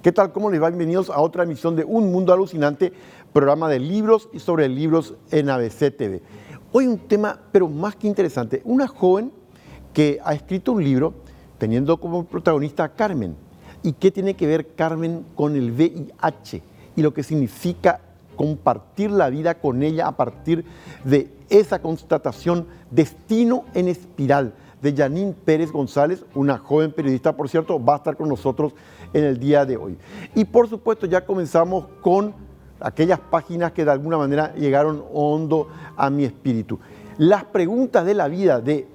¿Qué tal? ¿Cómo les va? Bienvenidos a otra emisión de Un Mundo Alucinante, programa de libros y sobre libros en ABC TV. Hoy un tema, pero más que interesante, una joven que ha escrito un libro teniendo como protagonista a Carmen. ¿Y qué tiene que ver Carmen con el VIH y lo que significa compartir la vida con ella a partir de esa constatación? Destino en espiral, de Janine Pérez González, una joven periodista, por cierto, va a estar con nosotros en el día de hoy. Y por supuesto ya comenzamos con aquellas páginas que de alguna manera llegaron hondo a mi espíritu. Las preguntas de la vida de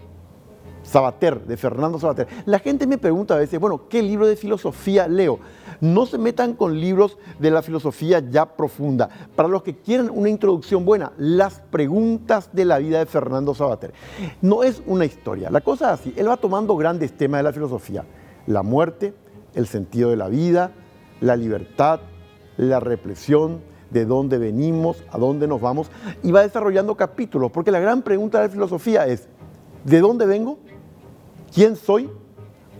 Sabater, de Fernando Sabater. La gente me pregunta a veces, bueno, ¿qué libro de filosofía leo? No se metan con libros de la filosofía ya profunda. Para los que quieren una introducción buena, Las preguntas de la vida de Fernando Sabater. No es una historia, la cosa es así. Él va tomando grandes temas de la filosofía. La muerte, el sentido de la vida, la libertad, la reflexión, de dónde venimos, a dónde nos vamos, y va desarrollando capítulos, porque la gran pregunta de la filosofía es, ¿de dónde vengo? ¿Quién soy?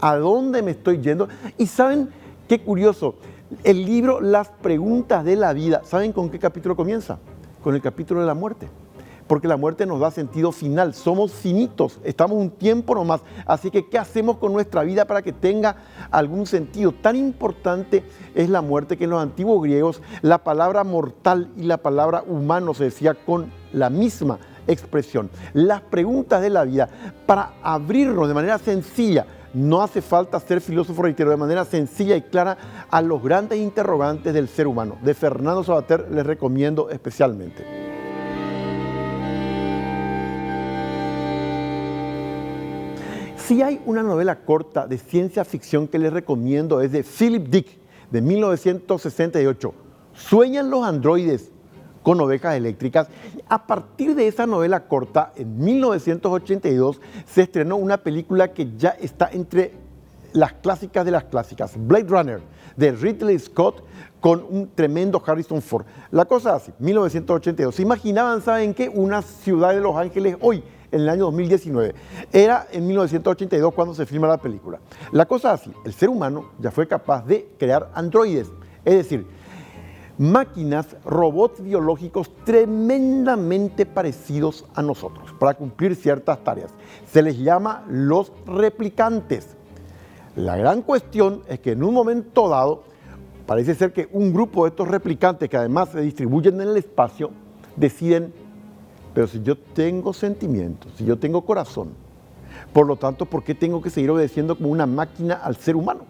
¿A dónde me estoy yendo? Y ¿saben qué curioso? El libro Las preguntas de la vida, ¿saben con qué capítulo comienza? Con el capítulo de la muerte. Porque la muerte nos da sentido final, somos finitos, estamos un tiempo nomás. Así que, ¿qué hacemos con nuestra vida para que tenga algún sentido? Tan importante es la muerte que en los antiguos griegos la palabra mortal y la palabra humano se decía con la misma expresión. Las preguntas de la vida, para abrirnos de manera sencilla, no hace falta ser filósofo, reitero, de manera sencilla y clara a los grandes interrogantes del ser humano. De Fernando Sabater les recomiendo especialmente. Si hay una novela corta de ciencia ficción que les recomiendo es de Philip Dick, de 1968. ¿Sueñan los androides con ovejas eléctricas? A partir de esa novela corta, en 1982, se estrenó una película que ya está entre las clásicas de las clásicas, Blade Runner, de Ridley Scott, con un tremendo Harrison Ford. La cosa así, 1982. ¿Se imaginaban, saben qué? Una ciudad de Los Ángeles hoy, en el año 2019. Era en 1982 cuando se filma la película. La cosa así, el ser humano ya fue capaz de crear androides, es decir, máquinas, robots biológicos tremendamente parecidos a nosotros para cumplir ciertas tareas. Se les llama los replicantes. La gran cuestión es que en un momento dado, parece ser que un grupo de estos replicantes, que además se distribuyen en el espacio, deciden, pero si yo tengo sentimientos, si yo tengo corazón, por lo tanto, ¿por qué tengo que seguir obedeciendo como una máquina al ser humano?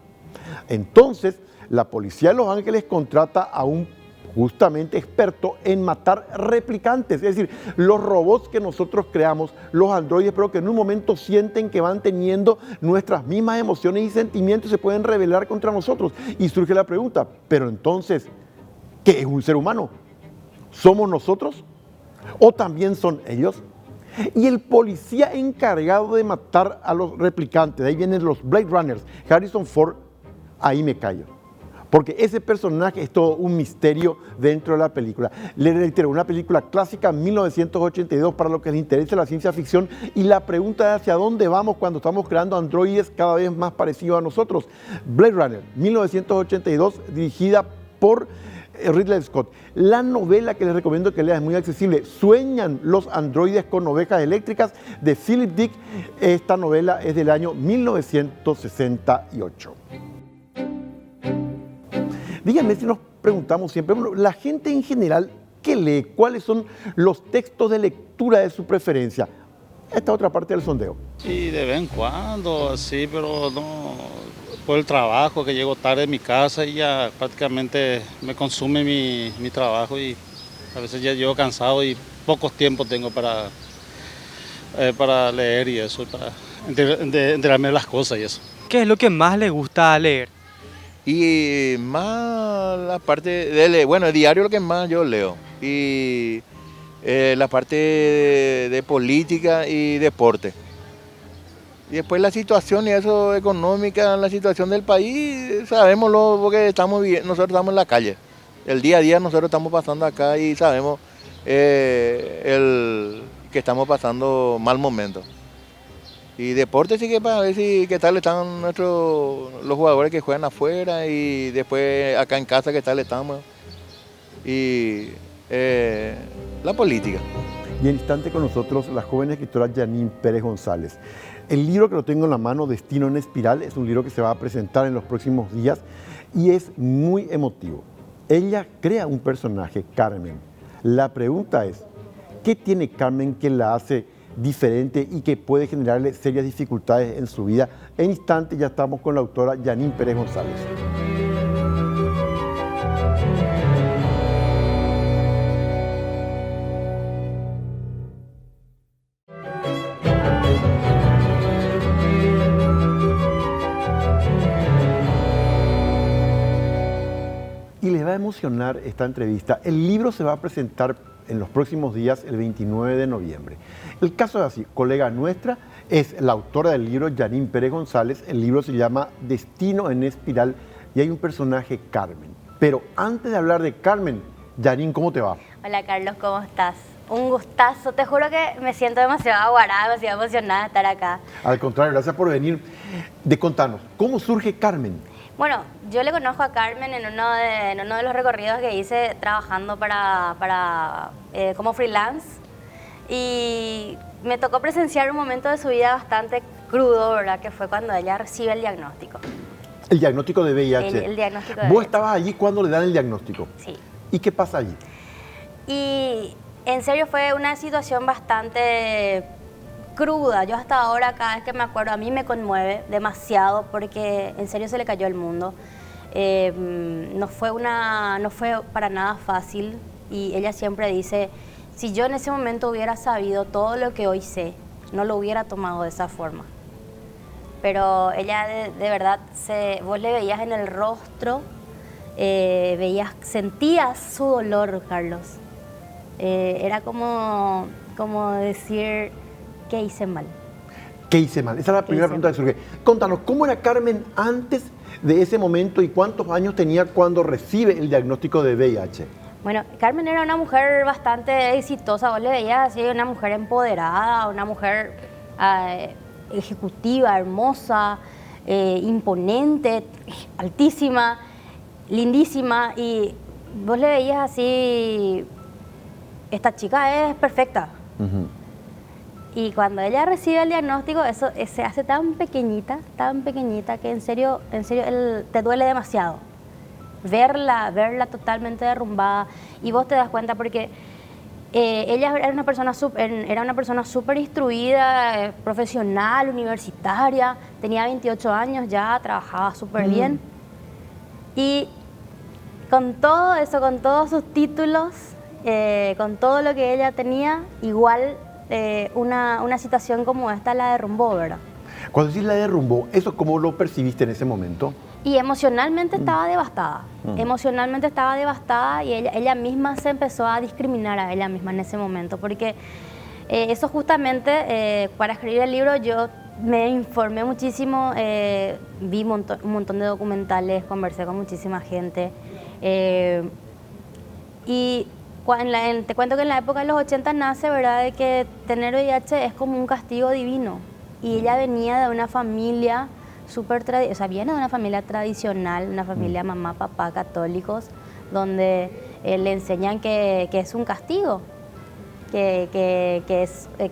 Entonces, la policía de Los Ángeles contrata a un justamente experto en matar replicantes, es decir, los robots que nosotros creamos, los androides, pero que en un momento sienten que van teniendo nuestras mismas emociones y sentimientos, se pueden rebelar contra nosotros. Y surge la pregunta, pero entonces, ¿qué es un ser humano? ¿Somos nosotros? ¿O también son ellos? Y el policía encargado de matar a los replicantes, de ahí vienen los Blade Runners, Harrison Ford, ahí me callo. Porque ese personaje es todo un misterio dentro de la película. Les reitero, una película clásica, 1982, para lo que les interesa la ciencia ficción. Y la pregunta es hacia dónde vamos cuando estamos creando androides cada vez más parecidos a nosotros. Blade Runner, 1982, dirigida por Ridley Scott. La novela que les recomiendo que lean es muy accesible. ¿Sueñan los androides con ovejas eléctricas? De Philip Dick. Esta novela es del año 1968. Díganme si nos preguntamos siempre, bueno, la gente en general, ¿qué lee? ¿Cuáles son los textos de lectura de su preferencia? Esta otra parte del sondeo. Y de vez en cuando, sí, pero no por el trabajo, que llego tarde a mi casa y ya prácticamente me consume mi trabajo y a veces ya llego cansado y pocos tiempos tengo para leer y eso, para enterarme de las cosas y eso. ¿Qué es lo que más le gusta leer? Y más la parte de, bueno, el diario es lo que más yo leo. Y la parte de política y deporte. Y después la situación y eso económica, la situación del país, sabemoslo porque nosotros estamos en la calle. El día a día nosotros estamos pasando acá y sabemos que estamos pasando mal momento. Y deporte sí que para ver si qué tal están los jugadores que juegan afuera y después acá en casa qué tal estamos. Y la política. Y en instante con nosotros la joven escritora Janine Pérez González. El libro que lo tengo en la mano, Destino en Espiral, es un libro que se va a presentar en los próximos días y es muy emotivo. Ella crea un personaje, Carmen. La pregunta es, ¿qué tiene Carmen que la hace diferente y que puede generarle serias dificultades en su vida? En instante ya estamos con la autora Janine Pérez González. Y les va a emocionar esta entrevista. El libro se va a presentar en los próximos días, el 29 de noviembre. El caso es así, colega nuestra es la autora del libro, Janine Pérez González. El libro se llama Destino en Espiral y hay un personaje, Carmen. Pero antes de hablar de Carmen, Janine, ¿cómo te va? Hola Carlos, ¿cómo estás? Un gustazo, te juro que me siento demasiado aguarada, demasiado emocionada de estar acá. Al contrario, gracias por venir. Contanos, ¿cómo surge Carmen? Bueno, yo le conozco a Carmen en uno de los recorridos que hice trabajando como freelance y me tocó presenciar un momento de su vida bastante crudo, ¿verdad? Que fue cuando ella recibe el diagnóstico. El diagnóstico de VIH. El diagnóstico de ¿Vos VIH. estabas allí cuando le dan el diagnóstico? Sí. ¿Y qué pasa allí? Y en serio fue una situación bastante cruda. Yo hasta ahora, cada vez que me acuerdo, a mí me conmueve demasiado porque en serio se le cayó el mundo. No fue para nada fácil y ella siempre dice, si yo en ese momento hubiera sabido todo lo que hoy sé, no lo hubiera tomado de esa forma. Pero ella de verdad, vos le veías en el rostro, sentías su dolor, Carlos. Era como decir, ¿qué hice mal? ¿Qué hice mal? Esa es la primera pregunta que surge. Contanos, ¿cómo era Carmen antes de ese momento y cuántos años tenía cuando recibe el diagnóstico de VIH? Bueno, Carmen era una mujer bastante exitosa, vos le veías así, una mujer empoderada, una mujer ejecutiva, hermosa, imponente, altísima, lindísima, y vos le veías así, esta chica es perfecta. Uh-huh. Y cuando ella recibe el diagnóstico, eso se hace tan pequeñita, que en serio te duele demasiado. Verla totalmente derrumbada, y vos te das cuenta porque ella era una persona súper instruida, profesional, universitaria, tenía 28 años ya, trabajaba súper bien. Y con todo eso, con todos sus títulos, con todo lo que ella tenía, igual una situación como esta la derrumbó, ¿verdad? Cuando decís la derrumbó, ¿eso cómo lo percibiste en ese momento? Y emocionalmente estaba devastada. Emocionalmente estaba devastada y ella misma se empezó a discriminar a ella misma en ese momento. Porque eso justamente, para escribir el libro, yo me informé muchísimo, vi un montón de documentales, conversé con muchísima gente. Y te cuento que en la época de los 80 nace, ¿verdad?, de que tener VIH es como un castigo divino. Y ella venía de una familia viene de una familia tradicional, una familia mamá, papá, católicos, donde le enseñan que es un castigo, que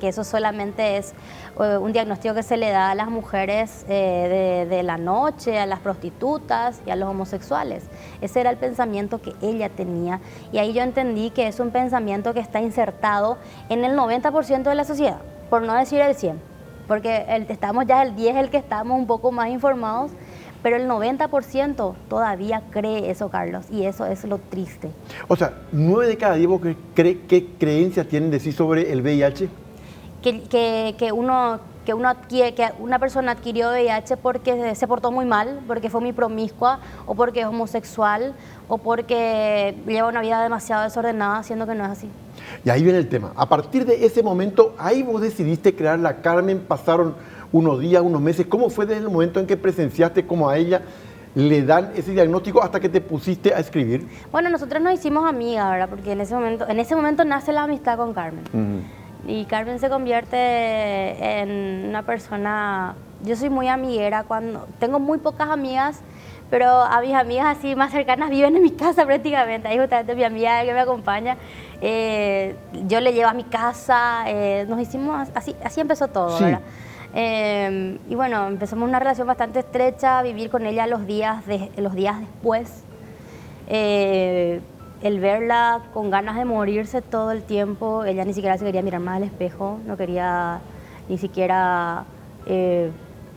eso solamente es un diagnóstico que se le da a las mujeres de la noche, a las prostitutas y a los homosexuales. Ese era el pensamiento que ella tenía, y ahí yo entendí que es un pensamiento que está insertado en el 90% de la sociedad, por no decir el 100%. Porque estamos ya el 10, el que estamos un poco más informados, pero el 90% todavía cree eso, Carlos, y eso es lo triste. O sea, 9 de cada 10 vos ¿qué creencias tienen de sí sobre el VIH? Que una persona adquirió VIH porque se portó muy mal, porque fue muy promiscua, o porque es homosexual, o porque lleva una vida demasiado desordenada, siendo que no es así. Y ahí viene el tema. A partir de ese momento, ahí vos decidiste crear la Carmen, pasaron unos días, unos meses. ¿Cómo fue desde el momento en que presenciaste cómo a ella le dan ese diagnóstico hasta que te pusiste a escribir? Bueno, nosotros nos hicimos amigas, ¿verdad? Porque en ese momento nace la amistad con Carmen. Y Carmen se convierte en una persona... Yo soy muy amiguera, tengo muy pocas amigas, pero a mis amigas así más cercanas viven en mi casa prácticamente. Ahí justamente mi amiga que me acompaña, yo le llevo a mi casa, nos hicimos, así empezó todo, Sí. ¿verdad? Y bueno, empezamos una relación bastante estrecha, vivir con ella los días después. El verla con ganas de morirse todo el tiempo, ella ni siquiera se quería mirar más al espejo, no quería ni siquiera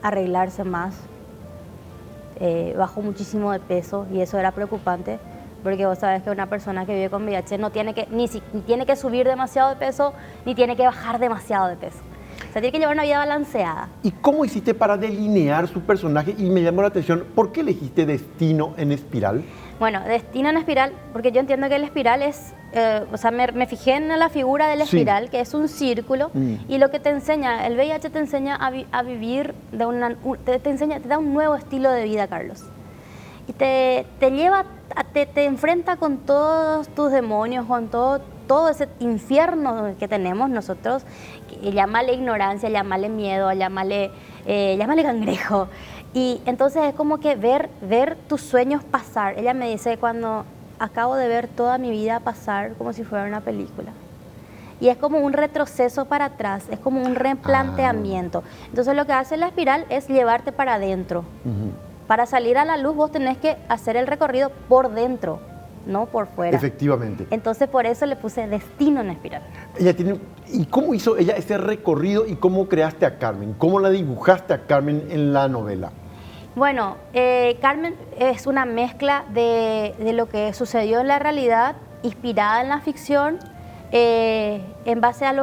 arreglarse más. Bajó muchísimo de peso y eso era preocupante, porque vos sabés que una persona que vive con VIH no tiene que, ni tiene que subir demasiado de peso, ni tiene que bajar demasiado de peso. O sea, tiene que llevar una vida balanceada. ¿Y cómo hiciste para delinear su personaje? Y me llamó la atención, ¿por qué elegiste Destino en Espiral? Bueno, Destino en Espiral, porque yo entiendo que el espiral es, o sea, me fijé en la figura del Sí. espiral, que es un círculo, y lo que te enseña, el VIH te enseña a vivir, te da un nuevo estilo de vida, Carlos. Y te lleva, te enfrenta con todos tus demonios, con todo ese infierno que tenemos nosotros, llámale ignorancia, llámale miedo, llámale cangrejo. Y entonces es como que ver tus sueños pasar. Ella me dice, cuando acabo de ver toda mi vida pasar como si fuera una película. Y es como un retroceso para atrás, es como un replanteamiento. Entonces lo que hace la espiral es llevarte para adentro. Para salir a la luz vos tenés que hacer el recorrido por dentro, no por fuera. Efectivamente. Entonces por eso le puse Destino en Espiral. ¿Y cómo hizo ella ese recorrido y cómo creaste a Carmen? ¿Cómo la dibujaste a Carmen en la novela? Bueno, Carmen es una mezcla de lo que sucedió en la realidad, inspirada en la ficción, en base a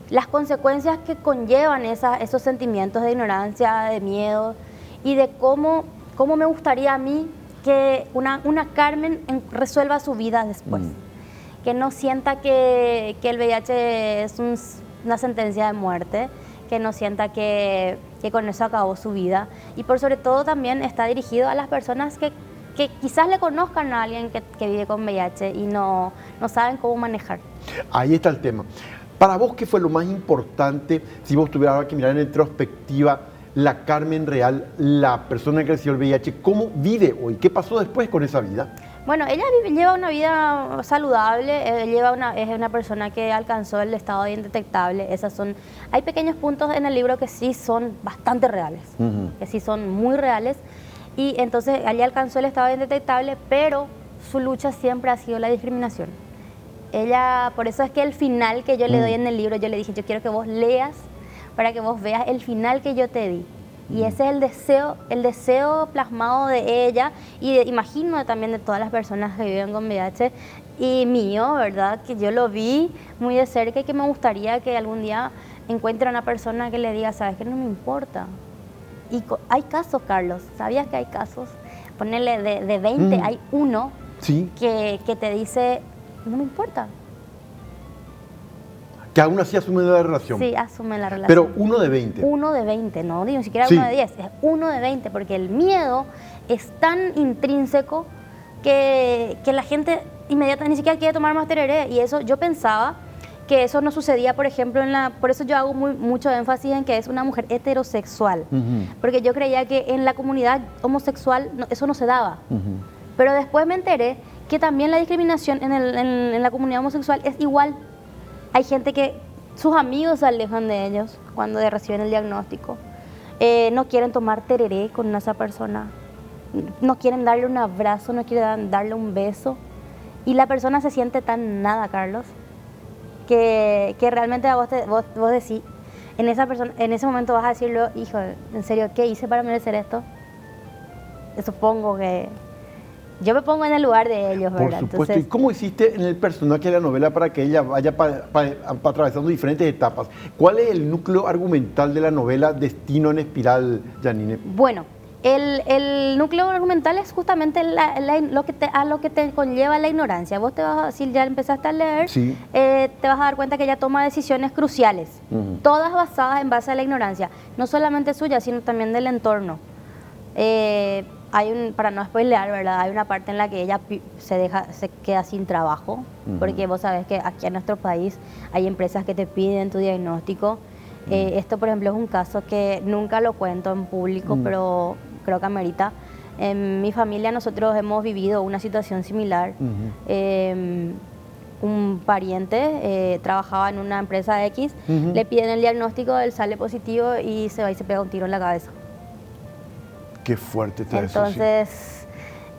las consecuencias que conllevan esos sentimientos de ignorancia, de miedo, y de cómo me gustaría a mí que una Carmen resuelva su vida después. Que no sienta que el VIH es una sentencia de muerte, que no sienta que con eso acabó su vida. Y por sobre todo también está dirigido a las personas que quizás le conozcan a alguien que vive con VIH y no saben cómo manejar. Ahí está el tema. Para vos, ¿qué fue lo más importante si vos tuvieras que mirar en retrospectiva la Carmen real, la persona que recibió el VIH? ¿Cómo vive hoy? ¿Qué pasó después con esa vida? Bueno, ella lleva una vida saludable, es una persona que alcanzó el estado de indetectable. Hay pequeños puntos en el libro que sí son bastante reales, que sí son muy reales, y entonces ella alcanzó el estado de indetectable, pero su lucha siempre ha sido la discriminación. Por eso es que el final que yo le doy en el libro, yo le dije, yo quiero que vos leas para que vos veas el final que yo te di. Y ese es el deseo plasmado de ella y imagino también de todas las personas que viven con VIH y mío, ¿verdad? Que yo lo vi muy de cerca y que me gustaría que algún día encuentre una persona que le diga, ¿sabes qué? No me importa. Y hay casos, Carlos, ¿sabías que hay casos? Ponele de 20, hay uno Sí. que te dice, no me importa. Que aún así asume la relación. Sí, asume la relación. Pero 1 de 20. 1 de 20, no, ni siquiera Sí. 1 de 10, es 1 de 20, porque el miedo es tan intrínseco que la gente inmediatamente ni siquiera quiere tomar más tereré. Y eso, yo pensaba que eso no sucedía, por ejemplo, por eso yo hago mucho énfasis en que es una mujer heterosexual, porque yo creía que en la comunidad homosexual eso no se daba. Pero después me enteré que también la discriminación en la comunidad homosexual es igual. Hay gente que sus amigos se alejan de ellos cuando reciben el diagnóstico. No quieren tomar tereré con esa persona. No quieren darle un abrazo, no quieren darle un beso. Y la persona se siente tan nada, Carlos, que realmente a vos decís, en ese momento vas a decirlo, hijo, en serio, ¿qué hice para merecer esto? Supongo que... Yo me pongo en el lugar de ellos, ¿verdad? Por supuesto. Entonces, ¿Y cómo hiciste en el personaje de la novela para que ella vaya atravesando diferentes etapas? ¿Cuál es el núcleo argumental de la novela Destino en Espiral, Janine? bueno, el núcleo argumental es justamente a lo que te conlleva la ignorancia. Vos si ya empezaste a leer, Sí. te vas a dar cuenta que ella toma decisiones cruciales, todas basadas en base a la ignorancia, no solamente suya, sino también del entorno. para no spoilear, ¿verdad? Hay una parte en la que ella se queda sin trabajo, porque vos sabés que aquí en nuestro país hay empresas que te piden tu diagnóstico. Esto, por ejemplo, es un caso que nunca lo cuento en público, pero creo que amerita. En mi familia nosotros hemos vivido una situación similar. Un pariente trabajaba en una empresa X, le piden el diagnóstico, él sale positivo y se va y se pega un tiro en la cabeza. Qué fuerte está eso. Entonces,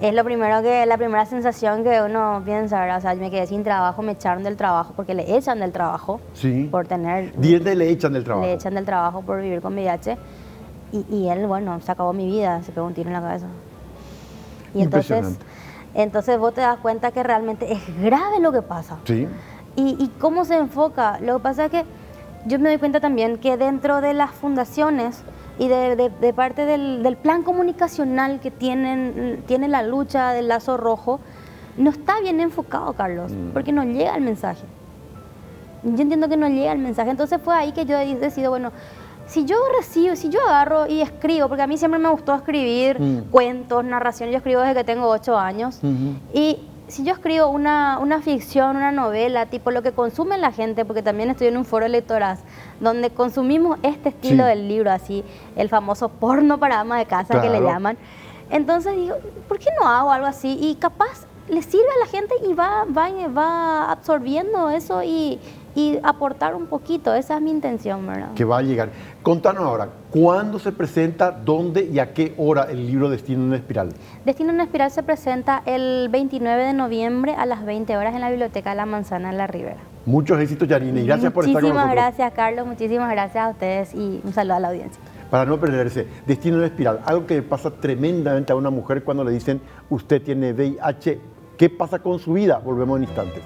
es la primera sensación que uno piensa, ¿verdad? O sea, yo me quedé sin trabajo, me echaron del trabajo porque le echan del trabajo por tener... Dientes le echan del trabajo. Le echan del trabajo por vivir con VIH. Y él, bueno, se acabó mi vida, se pegó un tiro en la cabeza. Y entonces vos te das cuenta que realmente es grave lo que pasa. Sí. ¿Y cómo se enfoca? Lo que pasa es que yo me doy cuenta también que dentro de las fundaciones y de parte del plan comunicacional que tiene la lucha del Lazo Rojo, no está bien enfocado, Carlos, porque no llega el mensaje. Yo entiendo que no llega el mensaje. Entonces fue ahí que yo decido, bueno, si yo agarro y escribo, porque a mí siempre me gustó escribir cuentos, narraciones, yo escribo desde que tengo 8 años, y si yo escribo una ficción, una novela, tipo lo que consume la gente, porque también estoy en un foro de lectoras, donde consumimos este estilo del libro, así, el famoso porno para ama de casa que le llaman, entonces digo, ¿por qué no hago algo así? Y capaz le sirve a la gente y va absorbiendo eso y aportar un poquito. Esa es mi intención, ¿verdad? Que va a llegar. Contanos ahora, ¿cuándo se presenta, dónde y a qué hora el libro Destino en una Espiral? Destino en una Espiral se presenta el 29 de noviembre a las 20 horas en la Biblioteca de la Manzana en La Ribera. Muchos éxitos, Yanine, y gracias por estar con nosotros. Muchísimas gracias, Carlos, muchísimas gracias a ustedes y un saludo a la audiencia. Para no perderse, Destino en una Espiral, algo que pasa tremendamente a una mujer cuando le dicen usted tiene VIH. ¿Qué pasa con su vida? Volvemos en instantes.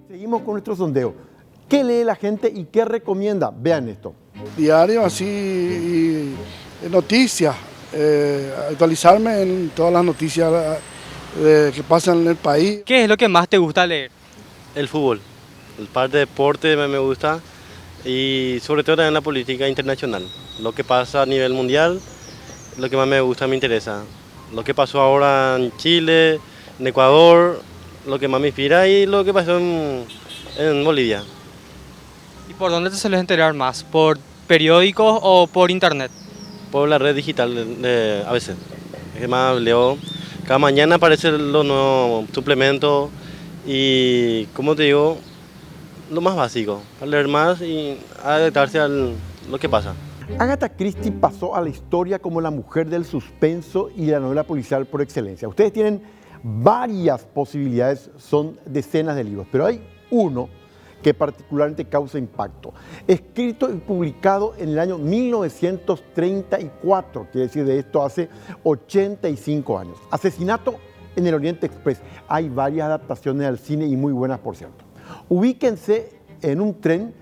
Seguimos con nuestro sondeo. ¿Qué lee la gente y qué recomienda? Vean esto. Diario, así, noticias, actualizarme en todas las noticias que pasan en el país. ¿Qué es lo que más te gusta leer? El fútbol, el par de deporte me gusta y sobre todo también la política internacional. Lo que pasa a nivel mundial, lo que más me gusta, me interesa. Lo que pasó ahora en Chile, en Ecuador, lo que más me inspira y lo que pasó en Bolivia. ¿Y por dónde te sueles enterar más? ¿Por periódicos o por internet? Por la red digital de ABC. Es que más leo. Cada mañana aparecen los nuevos suplementos y, como te digo, lo más básico, para leer más y adaptarse a lo que pasa. Agatha Christie pasó a la historia como la mujer del suspenso y de la novela policial por excelencia. Ustedes tienen varias posibilidades, son decenas de libros, pero hay uno que particularmente causa impacto. Escrito y publicado en el año 1934, quiere decir de esto hace 85 años. Asesinato en el Oriente Express. Hay varias adaptaciones al cine y muy buenas, por cierto. Ubíquense en un tren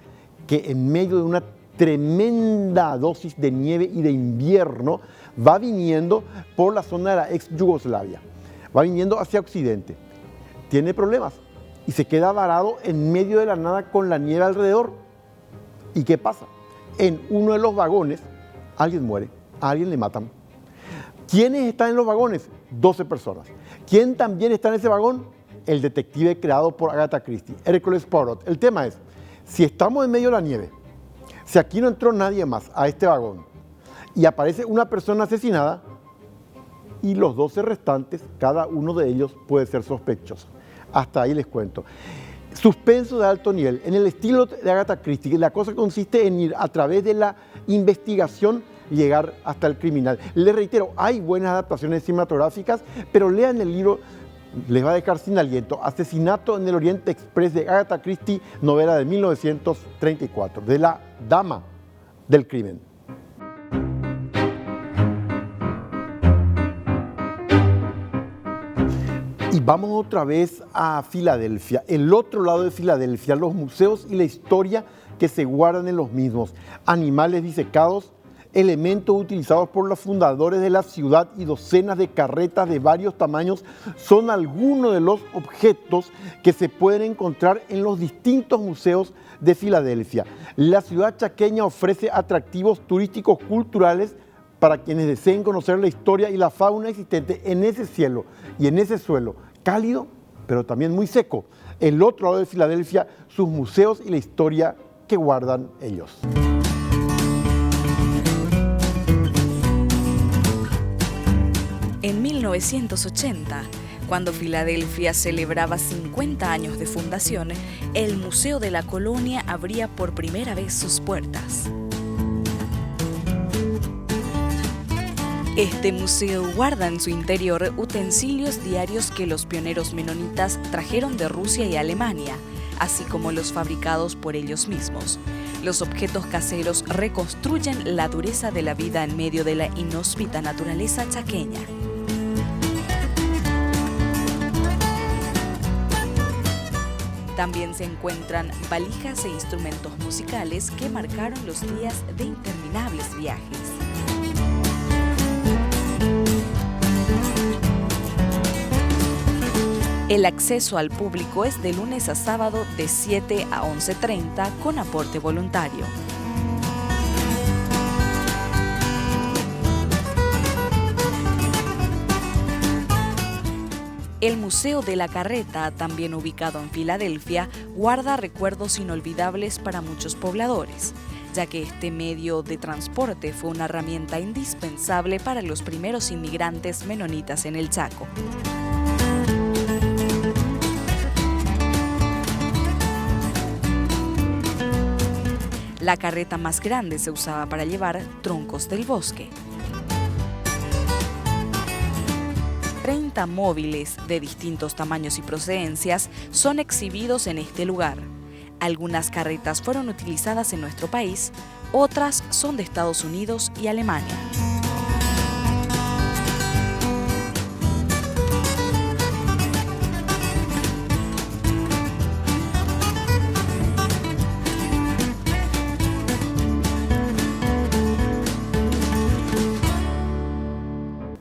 que en medio de una tremenda dosis de nieve y de invierno va viniendo por la zona de la ex Yugoslavia. Va viniendo hacia Occidente. Tiene problemas y se queda varado en medio de la nada con la nieve alrededor. ¿Y qué pasa? En uno de los vagones, alguien muere, a alguien le matan. ¿Quiénes están en los vagones? 12 personas. ¿Quién también está en ese vagón? El detective creado por Agatha Christie, Hercule Poirot. El tema es, si estamos en medio de la nieve, si aquí no entró nadie más a este vagón y aparece una persona asesinada y los 12 restantes, cada uno de ellos puede ser sospechoso. Hasta ahí les cuento. Suspenso de alto nivel. En el estilo de Agatha Christie, la cosa consiste en ir a través de la investigación, llegar hasta el criminal. Les reitero, hay buenas adaptaciones cinematográficas, pero lean el libro, les va a dejar sin aliento. Asesinato en el Oriente Express de Agatha Christie, novela de 1934, de la dama del crimen. Y vamos otra vez a Filadelfia, el otro lado de Filadelfia, los museos y la historia que se guardan en los mismos. Animales disecados, elementos utilizados por los fundadores de la ciudad y docenas de carretas de varios tamaños son algunos de los objetos que se pueden encontrar en los distintos museos de Filadelfia. La ciudad chaqueña ofrece atractivos turísticos culturales para quienes deseen conocer la historia y la fauna existente en ese cielo y en ese suelo cálido, pero también muy seco. El otro lado de Filadelfia, sus museos y la historia que guardan ellos. En 1980, cuando Filadelfia celebraba 50 años de fundación, el Museo de la Colonia abría por primera vez sus puertas. Este museo guarda en su interior utensilios diarios que los pioneros menonitas trajeron de Rusia y Alemania, así como los fabricados por ellos mismos. Los objetos caseros reconstruyen la dureza de la vida en medio de la inhóspita naturaleza chaqueña. También se encuentran valijas e instrumentos musicales que marcaron los días de interminables viajes. El acceso al público es de lunes a sábado de 7 a 11:30 con aporte voluntario. El Museo de la Carreta, también ubicado en Filadelfia, guarda recuerdos inolvidables para muchos pobladores, ya que este medio de transporte fue una herramienta indispensable para los primeros inmigrantes menonitas en el Chaco. La carreta más grande se usaba para llevar troncos del bosque. 30 móviles de distintos tamaños y procedencias son exhibidos en este lugar. Algunas carretas fueron utilizadas en nuestro país, otras son de Estados Unidos y Alemania.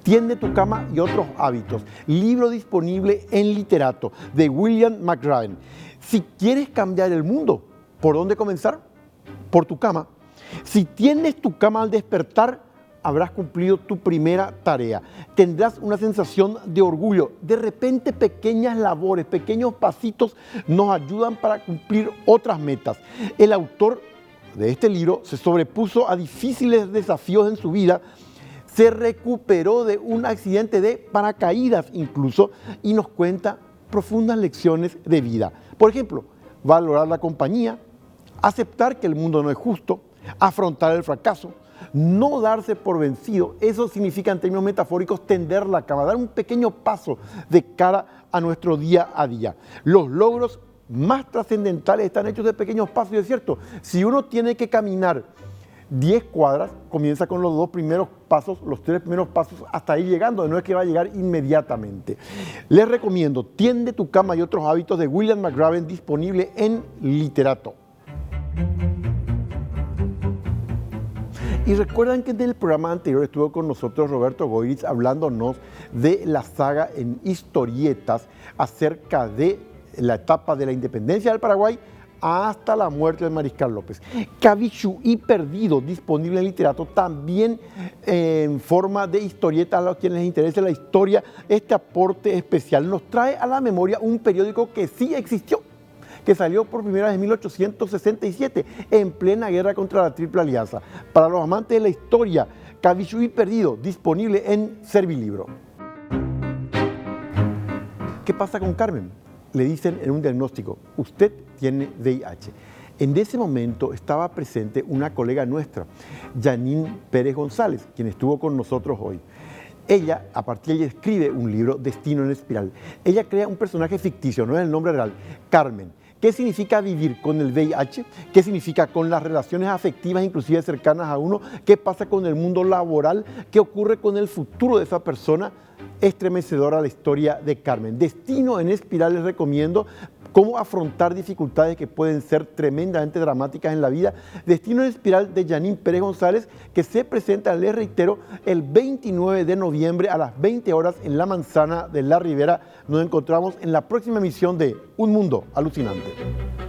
Tiende tu cama y otros hábitos. Libro disponible en Literato, de William McRaven. Si quieres cambiar el mundo, ¿por dónde comenzar? Por tu cama. Si tiendes tu cama al despertar, habrás cumplido tu primera tarea. Tendrás una sensación de orgullo. De repente, pequeñas labores, pequeños pasitos nos ayudan para cumplir otras metas. El autor de este libro se sobrepuso a difíciles desafíos en su vida. Se recuperó de un accidente de paracaídas incluso y nos cuenta profundas lecciones de vida. Por ejemplo, valorar la compañía, aceptar que el mundo no es justo, afrontar el fracaso, no darse por vencido. Eso significa en términos metafóricos tender la cama, dar un pequeño paso de cara a nuestro día a día. Los logros más trascendentales están hechos de pequeños pasos y es cierto, si uno tiene que caminar 10 cuadras, comienza con los 2 primeros pasos, los 3 primeros pasos hasta ir llegando, no es que va a llegar inmediatamente. Les recomiendo Tiende tu cama y otros hábitos de William McRaven, disponible en Literato. Y recuerdan que en el programa anterior estuvo con nosotros Roberto Goiritz hablándonos de la saga en historietas acerca de la etapa de la independencia del Paraguay hasta la muerte del Mariscal López. Cabichuí Perdido, disponible en Literato, también en forma de historieta a los quienes les interese la historia. Este aporte especial nos trae a la memoria un periódico que sí existió, que salió por primera vez en 1867, en plena guerra contra la Triple Alianza. Para los amantes de la historia, Cabichuí Perdido, disponible en Servilibro. ¿Qué pasa con Carmen? Le dicen en un diagnóstico, usted tiene VIH. En ese momento estaba presente una colega nuestra, Janine Pérez González, quien estuvo con nosotros hoy. Ella, a partir de ella, escribe un libro, Destino en Espiral. Ella crea un personaje ficticio, no es el nombre real, Carmen. ¿Qué significa vivir con el VIH? ¿Qué significa con las relaciones afectivas, inclusive cercanas a uno? ¿Qué pasa con el mundo laboral? ¿Qué ocurre con el futuro de esa persona? estremecedora la historia de Carmen. Destino en Espiral les recomiendo cómo afrontar dificultades que pueden ser tremendamente dramáticas en la vida. Destino en Espiral de Janine Pérez González, que se presenta, les reitero, el 29 de noviembre a las 20 horas en La Manzana de la Ribera. Nos encontramos en la próxima emisión de Un Mundo Alucinante.